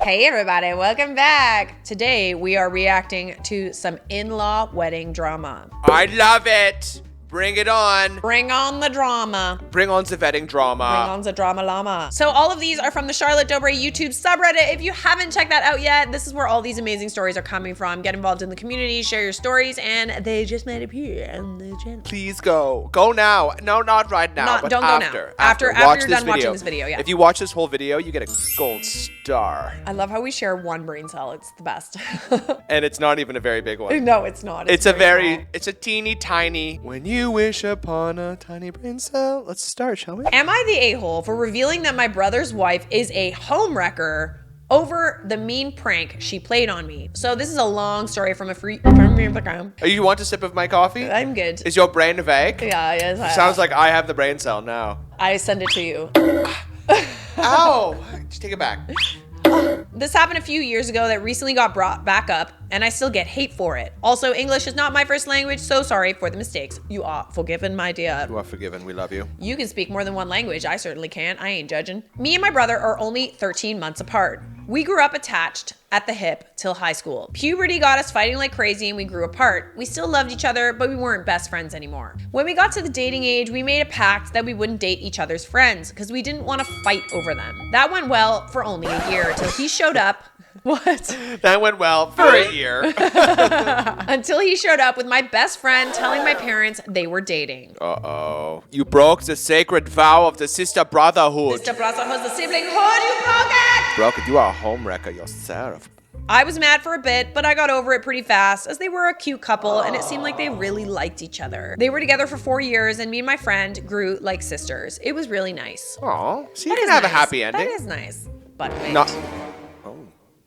Hey everybody, welcome back. Today we are reacting to some in-law wedding drama. I love it. Bring it on. Bring on the drama. Bring on the wedding drama. Bring on the drama llama. So all of these are from the Charlotte Dobre YouTube subreddit. If you haven't checked that out yet, this is where all these amazing stories are coming from. Get involved in the community, share your stories, and they just might appear on the channel. Please go. Go now. No, not right now, but don't after. go now. After you're done watching this video, yeah. If you watch this whole video, you get a gold star. I love how we share one brain cell. It's the best. And it's not even a very big one. No, it's not. It's a teeny tiny. When you wish upon a tiny brain cell. Let's start, shall we? Am I the a-hole for revealing that my brother's wife is a homewrecker over the mean prank she played on me? So this is a long story from a free. You want a sip of my coffee? I'm good. Is your brain awake? Yeah, yes. Sounds like I have the brain cell now. I send it to you. Ow! Just take it back. This happened a few years ago that recently got brought back up, and I still get hate for it. Also, English is not my first language, so sorry for the mistakes. You are forgiven, my dear. You are forgiven. We love you. You can speak more than one language. I certainly can. I ain't judging. Me and my brother are only 13 months apart. We grew up attached at the hip till high school. Puberty got us fighting like crazy and we grew apart. We still loved each other, but we weren't best friends anymore. When we got to the dating age, we made a pact that we wouldn't date each other's friends because we didn't want to fight over them. That went well for only a year until he showed up. What? That went well for a year. Until he showed up with my best friend telling my parents they were dating. Uh-oh. You broke the sacred vow of the sister brotherhood. Sister brotherhood, the sibling hood, you broke it! Broke it. You are a homewrecker yourself. I was mad for a bit, but I got over it pretty fast as they were a cute couple and it seemed like they really liked each other. They were together for 4 years and me and my friend grew like sisters. It was really nice. Aw, so you can have a happy ending. That is nice, but wait. Not.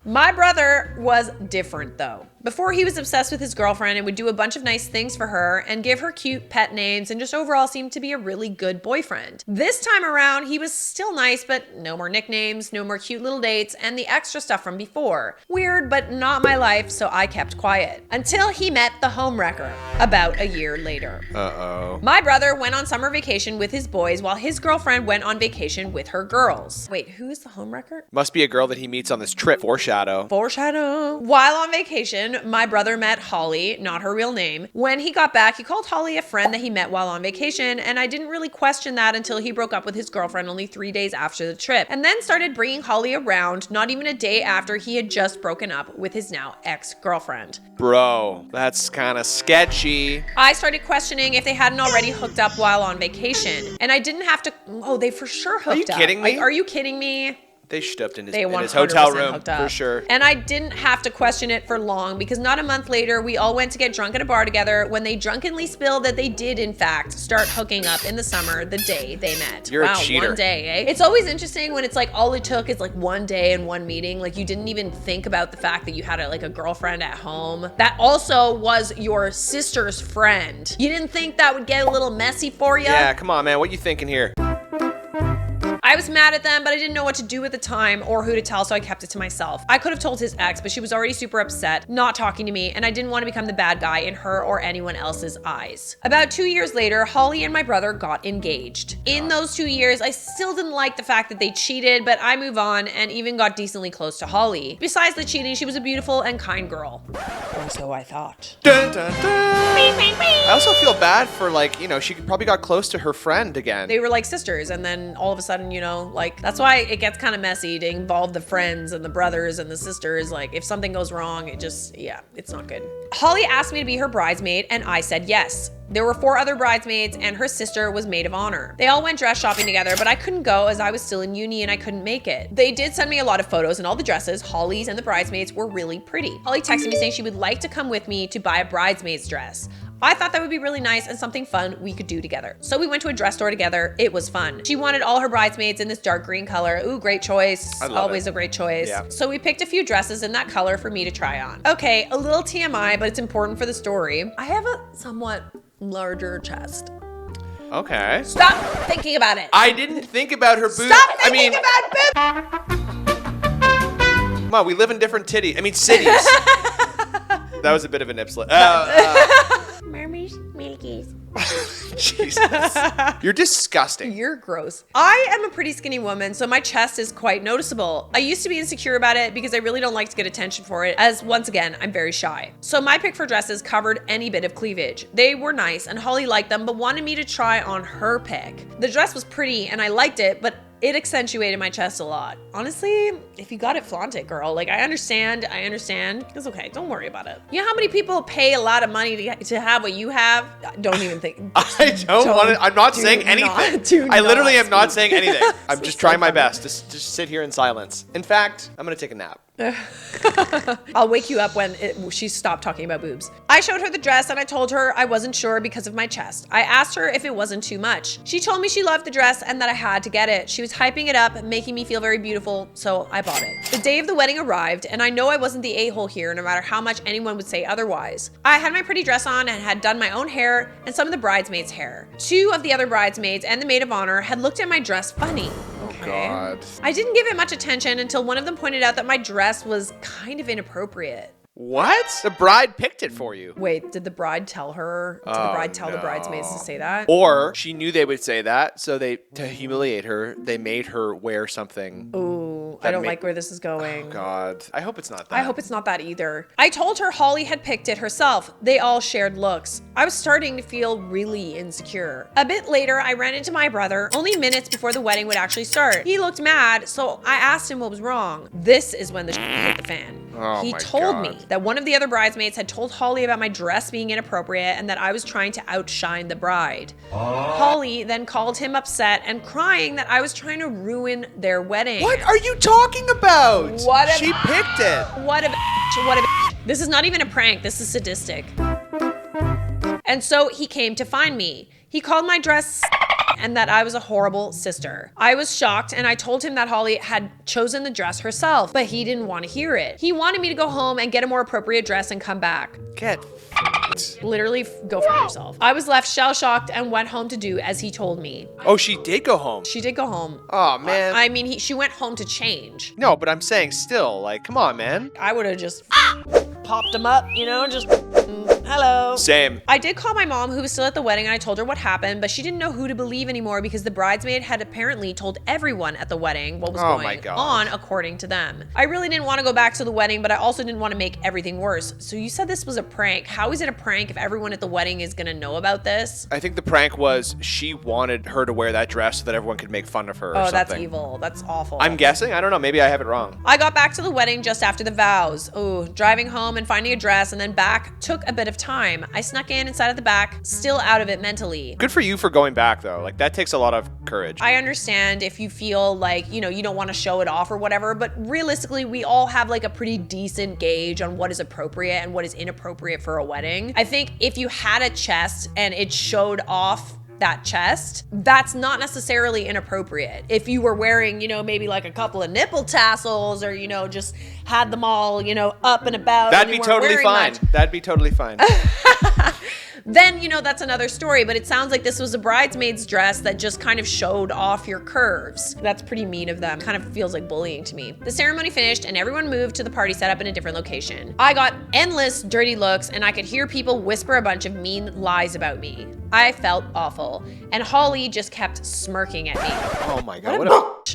My brother was different though. Before, he was obsessed with his girlfriend and would do a bunch of nice things for her and give her cute pet names and just overall seemed to be a really good boyfriend. This time around, he was still nice, but no more nicknames, no more cute little dates, and the extra stuff from before. Weird, but not my life, so I kept quiet. Until he met the homewrecker about a year later. Uh-oh. My brother went on summer vacation with his boys while his girlfriend went on vacation with her girls. Wait, who is the homewrecker? Must be a girl that he meets on this trip. Foreshadow. Foreshadow. While on vacation, my brother met Holly, not her real name. When he got back, he called Holly a friend that he met while on vacation, and I didn't really question that until he broke up with his girlfriend only 3 days after the trip, and then started bringing Holly around not even a day after he had just broken up with his now ex-girlfriend. Bro, that's kind of sketchy. I started questioning if they hadn't already hooked up while on vacation, and I didn't have to. Oh, they for sure hooked up. Are you kidding me? Are you kidding me? They stooped in his They hotel room, hooked up. for sure. And I didn't have to question it for long because not a month later, we all went to get drunk at a bar together when they drunkenly spilled that they did, in fact, start hooking up in the summer the day they met. You're a cheater. One day, eh? It's always interesting when it's like all it took is like one day and one meeting. Like you didn't even think about the fact that you had a girlfriend at home that also was your sister's friend. You didn't think that would get a little messy for you? Yeah, come on, man. What you thinking here? I was mad at them, but I didn't know what to do at the time or who to tell, so I kept it to myself. I could have told his ex, but she was already super upset, not talking to me, and I didn't want to become the bad guy in her or anyone else's eyes. About 2 years later, Holly and my brother got engaged. In those 2 years, I still didn't like the fact that they cheated, but I move on and even got decently close to Holly. Besides the cheating, she was a beautiful and kind girl. Or so I thought. Dun, dun, dun. I also feel bad for she probably got close to her friend again. They were like sisters, and then all of a sudden, that's why it gets kind of messy to involve the friends and the brothers and the sisters. Like if something goes wrong, it's not good. Holly asked me to be her bridesmaid and I said yes. There were 4 other bridesmaids and her sister was maid of honor. They all went dress shopping together, but I couldn't go as I was still in uni and I couldn't make it. They did send me a lot of photos and all the dresses, Holly's and the bridesmaids, were really pretty. Holly texted me saying she would like to come with me to buy a bridesmaid's dress. I thought that would be really nice and something fun we could do together. So we went to a dress store together. It was fun. She wanted all her bridesmaids in this dark green color. Ooh, great choice. Always a great choice. Yeah. So we picked a few dresses in that color for me to try on. Okay, a little TMI, but it's important for the story. I have a somewhat larger chest. Okay. Stop thinking about it. I didn't think about her boobs. Stop thinking about boobs. Come on, we live in different cities. That was a bit of a nip slip. Mummies, milkies. Jesus. You're disgusting. You're gross. I am a pretty skinny woman, so my chest is quite noticeable. I used to be insecure about it because I really don't like to get attention for it, as once again, I'm very shy. So my pick for dresses covered any bit of cleavage. They were nice and Holly liked them, but wanted me to try on her pick. The dress was pretty and I liked it, but it accentuated my chest a lot. Honestly, if you got it, flaunt it, girl. Like, I understand. It's okay, don't worry about it. You know how many people pay a lot of money to have what you have? Don't even think. I don't want to, I'm not saying anything. I literally am not saying anything. I'm just trying my best to just sit here in silence. In fact, I'm gonna take a nap. I'll wake you up when she stopped talking about boobs. I showed her the dress and I told her I wasn't sure because of my chest. I asked her if it wasn't too much. She told me she loved the dress and that I had to get it. She was hyping it up, making me feel very beautiful, so I bought it. The day of the wedding arrived and I know I wasn't the a-hole here no matter how much anyone would say otherwise. I had my pretty dress on and had done my own hair and some of the bridesmaids' hair. 2 of the other bridesmaids and the maid of honor had looked at my dress funny. Okay. God. I didn't give it much attention until one of them pointed out that my dress was kind of inappropriate. What? The bride picked it for you. Wait, did the bride tell her? Did the bride tell the bridesmaids to say that? Or she knew they would say that, so to humiliate her, they made her wear something. Ooh, I don't like where this is going. Oh, God. I hope it's not that. I hope it's not that either. I told her Holly had picked it herself. They all shared looks. I was starting to feel really insecure. A bit later, I ran into my brother, only minutes before the wedding would actually start. He looked mad, so I asked him what was wrong. This is when the hit the fan. Oh, he my told me God. that one of the other bridesmaids had told Holly about my dress being inappropriate and that I was trying to outshine the bride. Holly then called him upset and crying that I was trying to ruin their wedding. What are you talking about? What a- She picked it. What a bitch, what a bitch. This is not even a prank, this is sadistic. And so he came to find me. He called my dress and that I was a horrible sister. I was shocked and I told him that Holly had chosen the dress herself, but he didn't want to hear it. He wanted me to go home and get a more appropriate dress and come back. Get f***ed. Literally, go for yourself. I was left shell-shocked and went home to do as he told me. Oh, she did go home. She did go home. Oh, man. I mean, she went home to change. No, but I'm saying still, like, come on, man. I would have just popped him up, you know, just hello. Same. I did call my mom, who was still at the wedding, and I told her what happened, but she didn't know who to believe anymore because the bridesmaid had apparently told everyone at the wedding what was going on according to them. I really didn't want to go back to the wedding, but I also didn't want to make everything worse. So you said this was a prank. How is it a prank if everyone at the wedding is gonna know about this? I think the prank was she wanted her to wear that dress so that everyone could make fun of her or something. That's evil. That's awful. I'm guessing. I don't know. Maybe I have it wrong. I got back to the wedding just after the vows. Oh, driving home and finding a dress and then back took a bit of time. I snuck in inside of the back, still out of it mentally. Good for you for going back, though. Like, that takes a lot of courage. I understand if you feel like, you know, you don't want to show it off or whatever, but realistically, we all have like a pretty decent gauge on what is appropriate and what is inappropriate for a wedding. I think if you had a chest and it showed off that chest, that's not necessarily inappropriate. If you were wearing, you know, maybe like a couple of nipple tassels or, you know, just had them all, you know, up and about. That'd be totally fine. That'd be totally fine. Then, you know, that's another story, but it sounds like this was a bridesmaid's dress that just kind of showed off your curves. That's pretty mean of them. Kind of feels like bullying to me. The ceremony finished and everyone moved to the party set up in a different location. I got endless dirty looks and I could hear people whisper a bunch of mean lies about me. I felt awful. And Holly just kept smirking at me. Oh my God.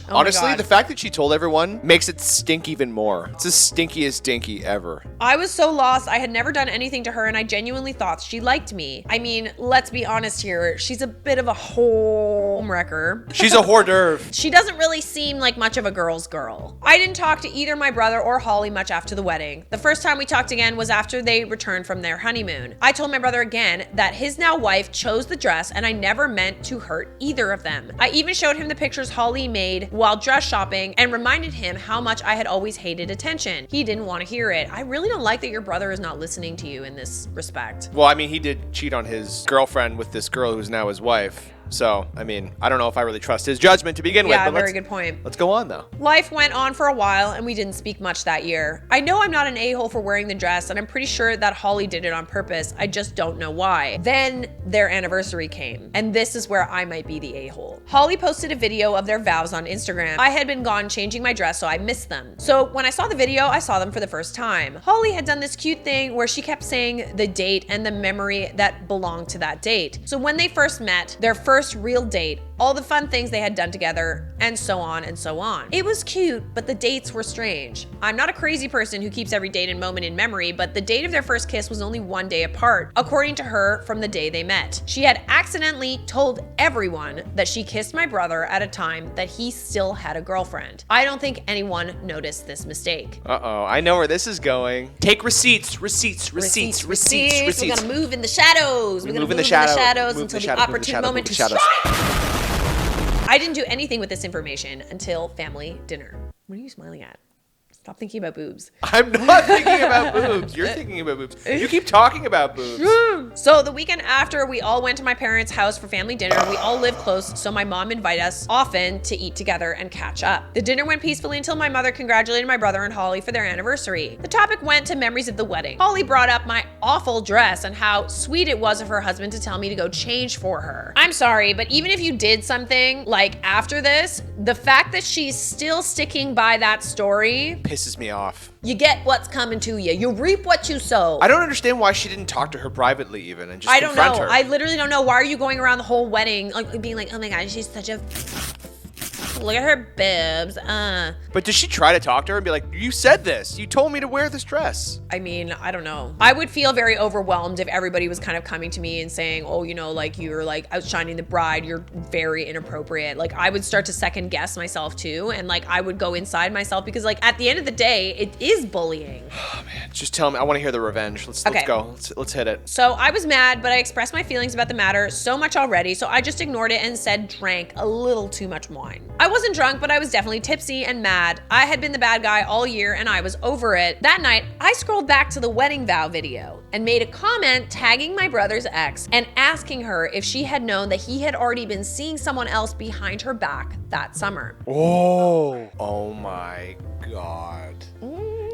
Honestly, the fact that she told everyone makes it stink even more. It's the stinkiest dinky ever. I was so lost. I had never done anything to her and I genuinely thought she liked me. I mean, let's be honest here. She's a bit of a home wrecker. She's a hors d'oeuvre. She doesn't really seem like much of a girl's girl. I didn't talk to either my brother or Holly much after the wedding. The first time we talked again was after they returned from their honeymoon. I told my brother again that his now wife chose the dress and I never meant to hurt either of them. I even showed him the pictures Holly made while dress shopping and reminded him how much I had always hated attention. He didn't want to hear it. I really don't like that your brother is not listening to you in this respect. Well, I mean, he did cheat on his girlfriend with this girl who's now his wife. So, I mean, I don't know if I really trust his judgment to begin with. Yeah, but very good point. Let's go on, though. Life went on for a while, and we didn't speak much that year. I know I'm not an a-hole for wearing the dress, and I'm pretty sure that Holly did it on purpose. I just don't know why. Then their anniversary came, and this is where I might be the a-hole. Holly posted a video of their vows on Instagram. I had been gone changing my dress, so I missed them. So when I saw the video, I saw them for the first time. Holly had done this cute thing where she kept saying the date and the memory that belonged to that date. So when they first met, their first real date, all the fun things they had done together, and so on and so on. It was cute, but the dates were strange. I'm not a crazy person who keeps every date and moment in memory, but the date of their first kiss was only 1 day apart, according to her, from the day they met. She had accidentally told everyone that she kissed my brother at a time that he still had a girlfriend. I don't think anyone noticed this mistake. Uh-oh, I know where this is going. Take receipts. We're gonna move in the shadows. We're gonna move in the shadows until the opportune moment to strike. I didn't do anything with this information until family dinner. What are you smiling at? Stop thinking about boobs. I'm not thinking about boobs. You're thinking about boobs. You keep talking about boobs. So the weekend after, we all went to my parents' house for family dinner. We all live close, so my mom invited us often to eat together and catch up. The dinner went peacefully until my mother congratulated my brother and Holly for their anniversary. The topic went to memories of the wedding. Holly brought up my awful dress and how sweet it was of her husband to tell me to go change for her. I'm sorry, but even if you did something like after this, the fact that she's still sticking by that story pisses me off. You get what's coming to you. You reap what you sow. I don't understand why she didn't talk to her privately even and just confront her. I literally don't know. Why are you going around the whole wedding like being like, oh my God, she's such a... Look at her bibs. But does she try to talk to her and be like, you said this. You told me to wear this dress. I mean, I don't know. I would feel very overwhelmed if everybody was kind of coming to me and saying, oh, you know, like you're like outshining the bride. You're very inappropriate. Like I would start to second guess myself too. And like I would go inside myself because like at the end of the day, it is bullying. Oh man, just tell me. I want to hear the revenge. Let's go. Let's hit it. So I was mad, but I expressed my feelings about the matter so much already. So I just ignored it and said drank a little too much wine. I wasn't drunk, but I was definitely tipsy and mad. I had been the bad guy all year and I was over it. That night, I scrolled back to the wedding vow video and made a comment tagging my brother's ex and asking her if she had known that he had already been seeing someone else behind her back that summer. Oh my God.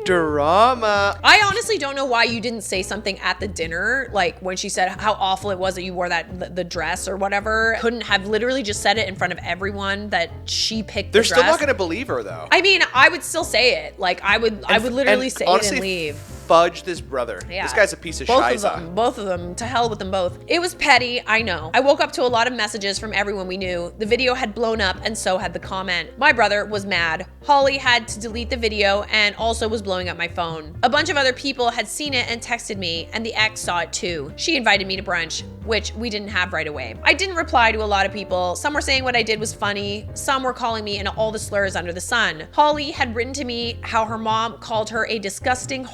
Drama. I honestly don't know why you didn't say something at the dinner, like when she said how awful it was that you wore the dress or whatever. Couldn't have literally just said it in front of everyone that she picked the dress. They're still not gonna believe her though. I mean, I would still say it. Like I would literally say honestly, it and leave. Fudge this brother. Yeah. This guy's a piece of shiza. Both of them. To hell with them both. It was petty, I know. I woke up to a lot of messages from everyone we knew. The video had blown up and so had the comment. My brother was mad. Holly had to delete the video and also was blowing up my phone. A bunch of other people had seen it and texted me, and the ex saw it too. She invited me to brunch, which we didn't have right away. I didn't reply to a lot of people. Some were saying what I did was funny. Some were calling me in all the slurs under the sun. Holly had written to me how her mom called her a disgusting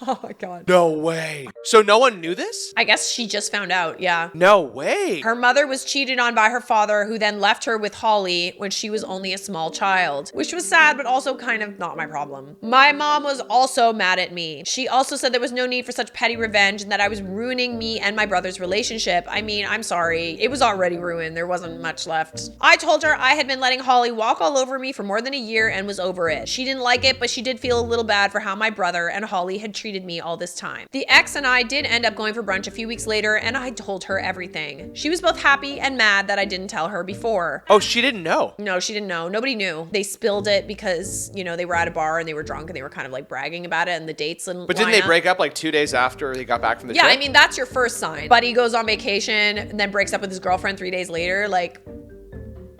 Oh my God. No way. So no one knew this? I guess she just found out, yeah. No way. Her mother was cheated on by her father, who then left her with Holly when she was only a small child, which was sad, but also kind of not my problem. My mom was also mad at me. She also said there was no need for such petty revenge and that I was ruining me and my brother's relationship. I mean, I'm sorry. It was already ruined. There wasn't much left. I told her I had been letting Holly walk all over me for more than a year and was over it. She didn't like it, but she did feel a little bad for how my brother and Holly had treated me all this time. The ex and I did end up going for brunch a few weeks later, and I told her everything. She was both happy and mad that I didn't tell her before. Oh, she didn't know? No, she didn't know. Nobody knew. They spilled it because, you know, they were at a bar and they were drunk and they were kind of like bragging about it and the dates and But didn't they break up like 2 days after they got back from the trip? Yeah, I mean, that's your first sign. Buddy goes on vacation and then breaks up with his girlfriend 3 days later. Like,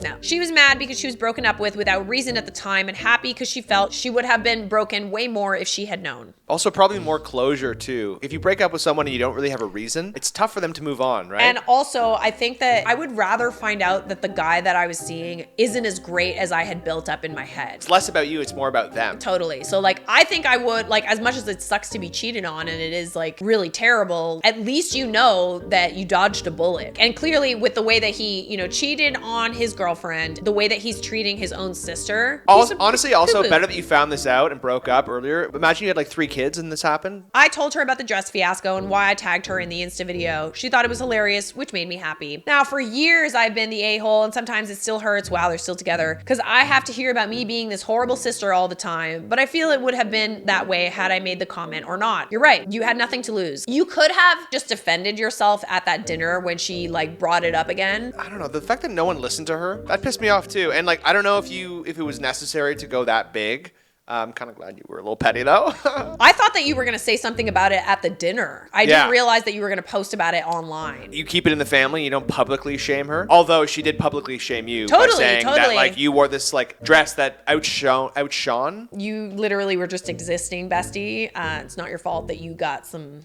no. She was mad because she was broken up with without reason at the time, and happy because she felt she would have been broken way more if she had known. Also, probably more closure too. If you break up with someone and you don't really have a reason, it's tough for them to move on, right? And also, I think that I would rather find out that the guy that I was seeing isn't as great as I had built up in my head. It's less about you, it's more about them. Totally. So like, I think I would, like, as much as it sucks to be cheated on and it is like really terrible, at least you know that you dodged a bullet. And clearly with the way that he, you know, cheated on his girlfriend girlfriend, the way that he's treating his own sister. Honestly, also better that you found this out and broke up earlier. Imagine you had like 3 kids and this happened. I told her about the dress fiasco and why I tagged her in the Insta video. She thought it was hilarious, which made me happy. Now, for years, I've been the a-hole, and sometimes it still hurts while they're still together, because I have to hear about me being this horrible sister all the time, but I feel it would have been that way had I made the comment or not. You're right. You had nothing to lose. You could have just defended yourself at that dinner when she like brought it up again. I don't know. The fact that no one listened to her, that pissed me off too. And like, I don't know if it was necessary to go that big. I'm kind of glad you were a little petty though. I thought that you were going to say something about it at the dinner. I didn't realize that you were going to post about it online. You keep it in the family. You don't publicly shame her. Although she did publicly shame you by saying that like you wore this like dress that outshone. You literally were just existing, bestie. It's not your fault that you got some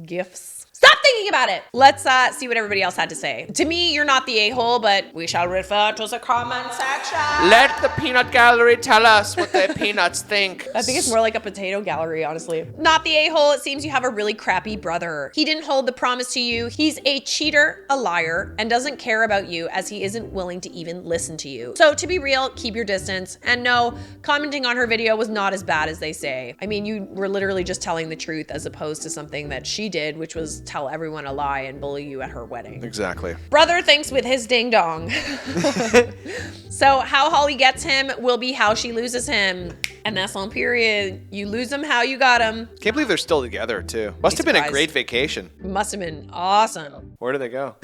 gifts. Stop thinking about it. Let's see what everybody else had to say. To me, you're not the a-hole, but we shall refer to the comment section. Let the peanut gallery tell us what the peanuts think. I think it's more like a potato gallery, honestly. Not the a-hole. It seems you have a really crappy brother. He didn't hold the promise to you. He's a cheater, a liar, and doesn't care about you as he isn't willing to even listen to you. So to be real, keep your distance. And no, commenting on her video was not as bad as they say. I mean, you were literally just telling the truth as opposed to something that she did, which was tell everyone a lie and bully you at her wedding. Exactly. Brother thinks with his ding dong. So how Holly gets him will be how she loses him. And that's on period. You lose him how you got him. Can't believe they're still together too. Must have been a great vacation. Must have been awesome. Where do they go?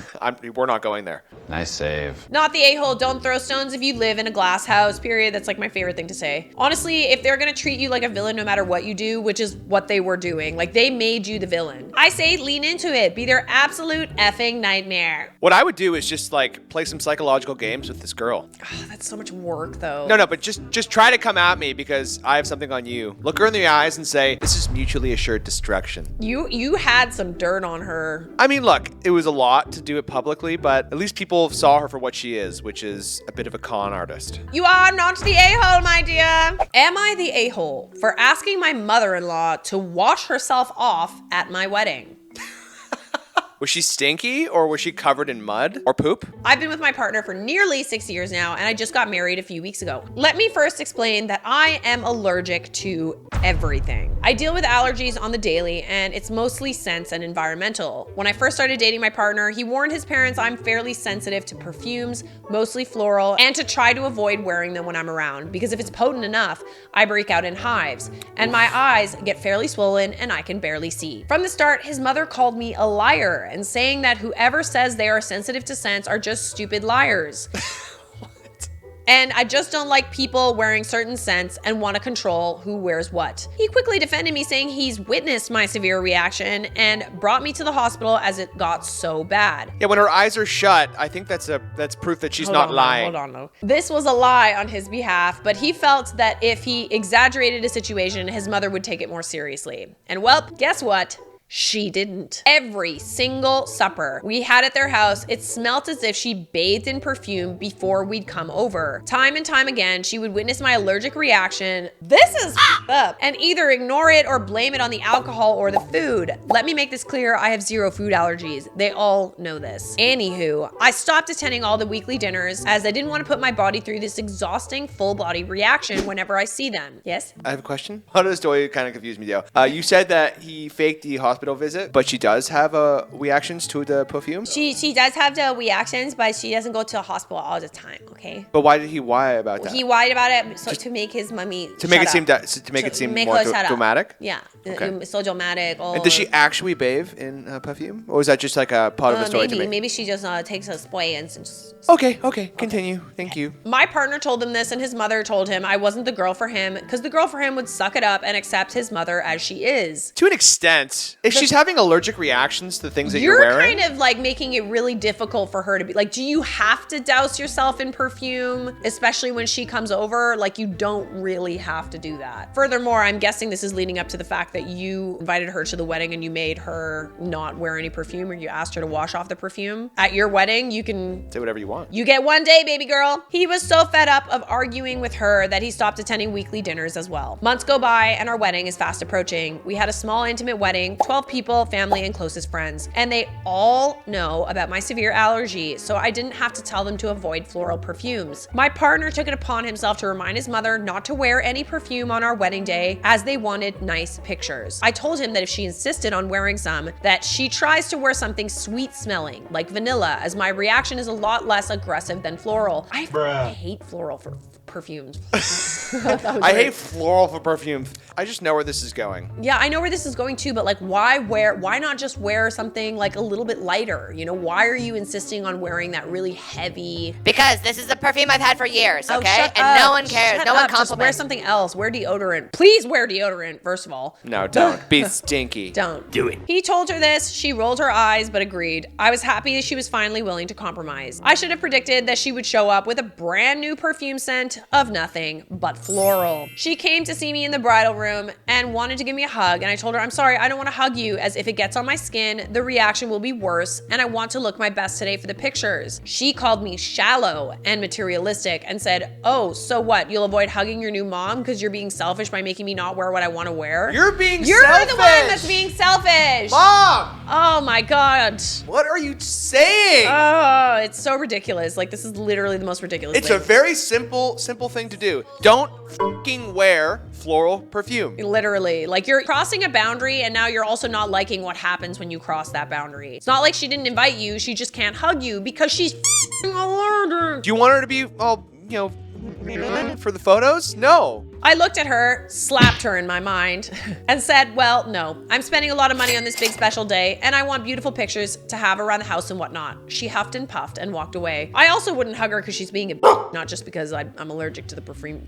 We're not going there. Nice save. Not the a-hole. Don't throw stones if you live in a glass house, period. That's like my favorite thing to say. Honestly, if they're gonna treat you like a villain no matter what you do, which is what they were doing, like they made you the villain, I say lean into it. Be their absolute effing nightmare. What I would do is just like play some psychological games with this girl. Oh, that's so much work though. No, but just try to come at me because I have something on you. Look her in the eyes and say, this is mutually assured destruction. You had some dirt on her. I mean, look, it was a lot to do it publicly, but at least people saw her for what she is, which is a bit of a con artist. You are not the a-hole, my dear. Am I the a-hole for asking my mother-in-law to wash herself off at my wedding? Was she stinky or was she covered in mud or poop? I've been with my partner for nearly 6 years now, and I just got married a few weeks ago. Let me first explain that I am allergic to everything. I deal with allergies on the daily, and it's mostly scents and environmental. When I first started dating my partner, he warned his parents I'm fairly sensitive to perfumes, mostly floral, and to try to avoid wearing them when I'm around, because if it's potent enough, I break out in hives, and my eyes get fairly swollen and I can barely see. From the start, his mother called me a liar and saying that whoever says they are sensitive to scents are just stupid liars. And I just don't like people wearing certain scents and want to control who wears what. He quickly defended me, saying he's witnessed my severe reaction and brought me to the hospital as it got so bad. Yeah, when her eyes are shut, I think that's proof that she's not lying. Hold on, no. This was a lie on his behalf, but he felt that if he exaggerated a situation, his mother would take it more seriously. And well, guess what? She didn't. Every single supper we had at their house, it smelt as if she bathed in perfume before we'd come over. Time and time again, she would witness my allergic reaction. This is up. And either ignore it or blame it on the alcohol or the food. Let me make this clear, I have zero food allergies. They all know this. Anywho, I stopped attending all the weekly dinners as I didn't want to put my body through this exhausting full body reaction whenever I see them. Yes? I have a question. How does the story kind of confuse me, though? You said that he faked the hospital visit, but she does have reactions to the perfume? She does have the reactions, but she doesn't go to a hospital all the time, okay? But why did he lie about that? He lied about it to make his mummy to make it seem more dramatic? Yeah. Okay. So dramatic. And does she actually bathe in perfume? Or is that just like a part of the story to me? Maybe she just takes a spray and just... Okay. Continue. Thank you. My partner told him this, and his mother told him I wasn't the girl for him, because the girl for him would suck it up and accept his mother as she is. To an extent. If she's having allergic reactions to things that you're wearing. You're kind of like making it really difficult for her to be like, do you have to douse yourself in perfume, especially when she comes over? Like, you don't really have to do that. Furthermore, I'm guessing this is leading up to the fact that you invited her to the wedding and you made her not wear any perfume, or you asked her to wash off the perfume. At your wedding, you can say whatever you want. You get one day, baby girl. He was so fed up of arguing with her that he stopped attending weekly dinners as well. Months go by and our wedding is fast approaching. We had a small intimate wedding, 12 12 people, family, and closest friends. And they all know about my severe allergy, so I didn't have to tell them to avoid floral perfumes. My partner took it upon himself to remind his mother not to wear any perfume on our wedding day, as they wanted nice pictures. I told him that if she insisted on wearing some, that she tries to wear something sweet smelling, like vanilla, as my reaction is a lot less aggressive than floral. I hate floral for perfumes. I hate floral for perfume. I just know where this is going. Yeah, I know where this is going too, but like why not just wear something like a little bit lighter? You know, why are you insisting on wearing that really heavy? Because this is a perfume I've had for years, Oh, okay? shut And up. no one cares. Shut No one up. Just wear compliments. something else. Wear deodorant. Please wear deodorant, first of all. No, don't. Be stinky. Don't. Do it. He told her this. She rolled her eyes, but agreed. I was happy that she was finally willing to compromise. I should have predicted that she would show up with a brand new perfume scent of nothing but floral. She came to see me in the bridal room and wanted to give me a hug, and I told her, I'm sorry, I don't want to hug you, as if it gets on my skin, the reaction will be worse, and I want to look my best today for the pictures. She called me shallow and materialistic and said, oh, so what? You'll avoid hugging your new mom because you're being selfish by making me not wear what I want to wear? You're being You're selfish. the one that's being selfish. Mom! Oh my God. What are you saying? Oh, it's so ridiculous. Like, this is literally the most ridiculous It's thing. a very simple thing to do. Don't fucking wear floral perfume. Literally, like you're crossing a boundary and now you're also not liking what happens when you cross that boundary. It's not like she didn't invite you, she just can't hug you because she's allergic. Do you want her to be all, for the photos? No. I looked at her, slapped her in my mind, and said, well, no, I'm spending a lot of money on this big special day, and I want beautiful pictures to have around the house and whatnot. She huffed and puffed and walked away. I also wouldn't hug her because she's being a not just because I'm allergic to the perfume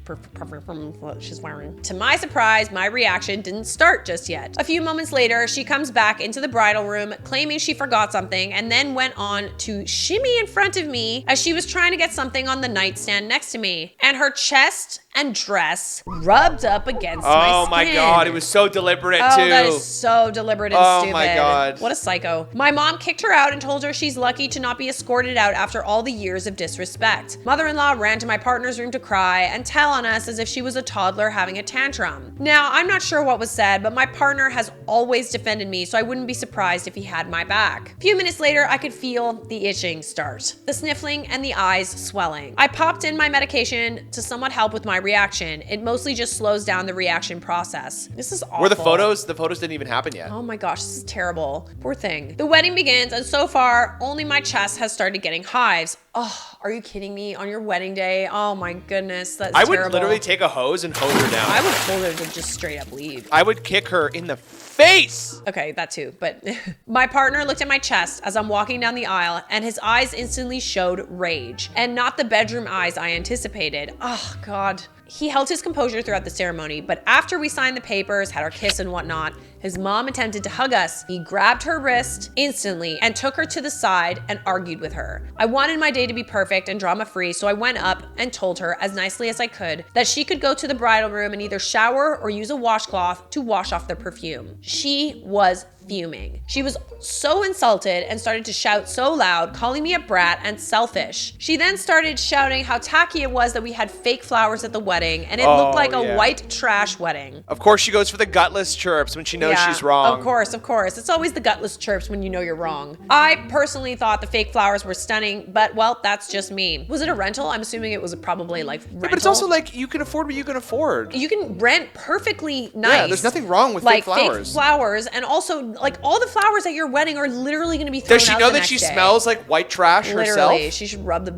she's wearing. To my surprise, my reaction didn't start just yet. A few moments later, she comes back into the bridal room, claiming she forgot something, and then went on to shimmy in front of me as she was trying to get something on the nightstand next to me, and her chest and dress rubbed up against my skin. Oh my God, it was so deliberate too. Oh, that is so deliberate and Oh stupid. my God. What a psycho. My mom kicked her out and told her she's lucky to not be escorted out after all the years of disrespect. Mother-in-law ran to my partner's room to cry and tell on us as if she was a toddler having a tantrum. Now, I'm not sure what was said, but my partner has always defended me, so I wouldn't be surprised if he had my back. A few minutes later, I could feel the itching start, the sniffling, and the eyes swelling. I popped in my medication to somewhat help with my reaction. It mostly just slows down the reaction process. This is awful. Were the photos didn't even happen yet. Oh my gosh, this is terrible. Poor thing. The wedding begins, and so far, only my chest has started getting hives. Oh, are you kidding me? On your wedding day? Oh my goodness, that's I would terrible. literally take a hose and hose her down. I would told her to just straight up leave. I would kick her in the face. Okay, that too, but my partner looked at my chest as I'm walking down the aisle, and his eyes instantly showed rage, and not the bedroom eyes I anticipated. Oh God. He held his composure throughout the ceremony, but after we signed the papers, had our kiss and whatnot, his mom attempted to hug us. He grabbed her wrist instantly and took her to the side and argued with her. I wanted my day to be perfect and drama-free, so I went up and told her as nicely as I could that she could go to the bridal room and either shower or use a washcloth to wash off the perfume. She was fuming. She was so insulted and started to shout so loud, calling me a brat and selfish. She then started shouting how tacky it was that we had fake flowers at the wedding, and it looked like a white trash wedding. Of course she goes for the gutless chirps when she knows she's wrong. Of course. It's always the gutless chirps when you know you're wrong. I personally thought the fake flowers were stunning, but well, that's just me. Was it a rental? I'm assuming it was probably like rental. Yeah, but it's also like you can afford what you can afford. You can rent perfectly nice. Yeah, there's nothing wrong with fake flowers. Fake flowers, and also like all the flowers at your wedding are literally going to be thrown out. Does she know that she smells like white trash herself? Literally, she should rub the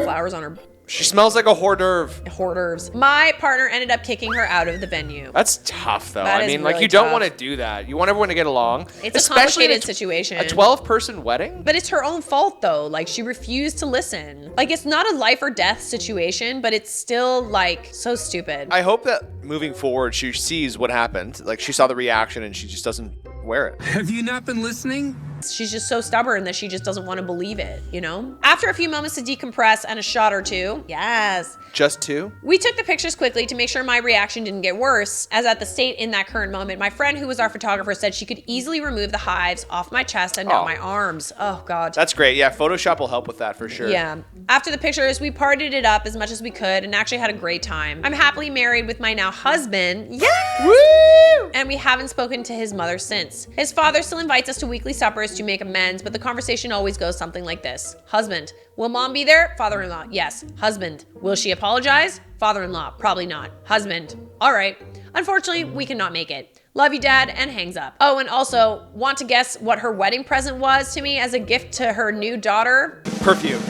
flowers on her. She smells like a hors d'oeuvre. Hors d'oeuvres. My partner ended up kicking her out of the venue. That's tough, though. That I is mean, like, really you don't tough. want to do that. You want everyone to get along. It's a complicated situation. A 12-person wedding? But it's her own fault, though. Like, she refused to listen. Like, it's not a life or death situation, but it's still, like, so stupid. I hope that moving forward, she sees what happened. Like, she saw the reaction and she just doesn't wear it. Have you not been listening? She's just so stubborn that she just doesn't want to believe it, you know? After a few moments to decompress and a shot or two, yes. Just 2? We took the pictures quickly to make sure my reaction didn't get worse, as at the state in that current moment, my friend who was our photographer said she could easily remove the hives off my chest and down my arms. Oh God. That's great. Yeah, Photoshop will help with that for sure. Yeah. After the pictures, we partied it up as much as we could and actually had a great time. I'm happily married with my now husband. Yes! Woo! And we haven't spoken to his mother since. His father still invites us to weekly suppers to make amends, but the conversation always goes something like this. Husband, will mom be there? Father-in-law, yes. Husband, will she apologize? Father-in-law, probably not. Husband, all right. Unfortunately, we cannot make it. Love you, Dad, and hangs up. Oh, and also, want to guess what her wedding present was to me as a gift to her new daughter? Perfume.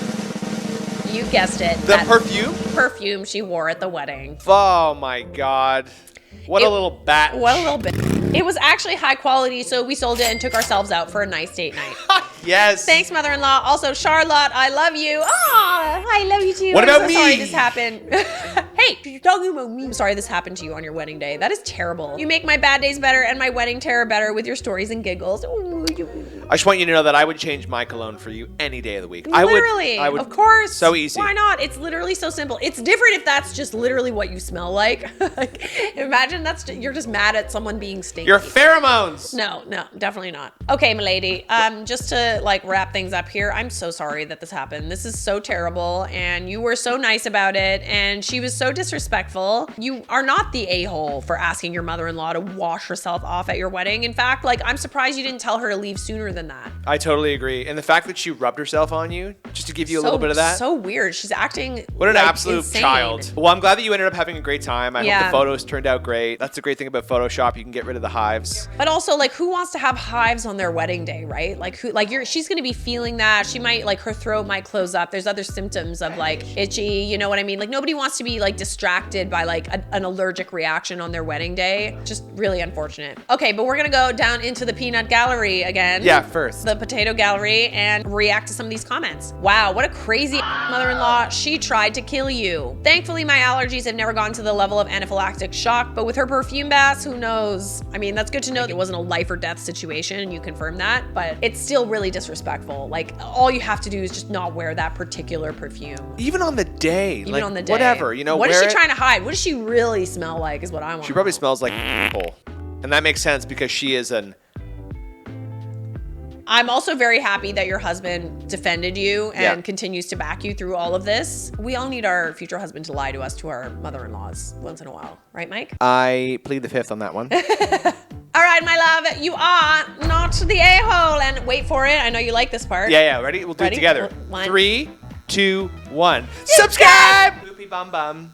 You guessed it. The perfume? Perfume she wore at the wedding. Oh my God. What a little bat. What a little bit. It was actually high quality, so we sold it and took ourselves out for a nice date night. Yes. Thanks, mother-in-law. Also, Charlotte, I love you. Oh, I love you too. What about I'm so me? sorry this happened. Hey, you're talking about me. I'm sorry this happened to you on your wedding day. That is terrible. You make my bad days better and my wedding terror better with your stories and giggles. I just want you to know that I would change my cologne for you any day of the week. Literally, I would. Of course. So easy. Why not? It's literally so simple. It's different if that's just literally what you smell like. Like, imagine you're just mad at someone being stinky. Your pheromones. No, definitely not. Okay, milady, just to like wrap things up here, I'm so sorry that this happened. This is so terrible, and you were so nice about it, and she was so disrespectful. You are not the a-hole for asking your mother-in-law to wash herself off at your wedding. In fact, like, I'm surprised you didn't tell her to leave sooner than that. I totally agree. And the fact that she rubbed herself on you, just to give you a little bit of that. So weird. She's acting What an like, absolute insane. child. Well, I'm glad that you ended up having a great time. I hope Yeah. the photos turned out great. That's the great thing about Photoshop. You can get rid of the hives. But also, like, who wants to have hives on their wedding day, right? Like, she's gonna be feeling that. She might, like, her throat might close up. There's other symptoms of, like, itchy, you know what I mean? Like, nobody wants to be, like, distracted by, like, an allergic reaction on their wedding day. Just really unfortunate. Okay, but we're gonna go down into the peanut gallery again. Yeah, first. The potato gallery and react to some of these comments. Wow, what a crazy mother-in-law. She tried to kill you. Thankfully, my allergies have never gone to the level of anaphylactic shock, but with her perfume baths, who knows? I mean, that's good to know it wasn't a life or death situation, and you confirm that, but it's still really disrespectful. Like, all you have to do is just not wear that particular perfume. Even on the day. Even on the day. Whatever, you know, what is wear she it. trying to hide? What does she really smell like is what I want. She probably smells like apple. And that makes sense because she is an... I'm also very happy that your husband defended you and continues to back you through all of this. We all need our future husband to lie to us, to our mother-in-laws once in a while. Right, Mike? I plead the fifth on that one. All right, my love, you are not the a-hole. And wait for it. I know you like this part. Yeah, ready? We'll do Ready? it together. One. 3, 2, 1. Subscribe! Boopy bum bum.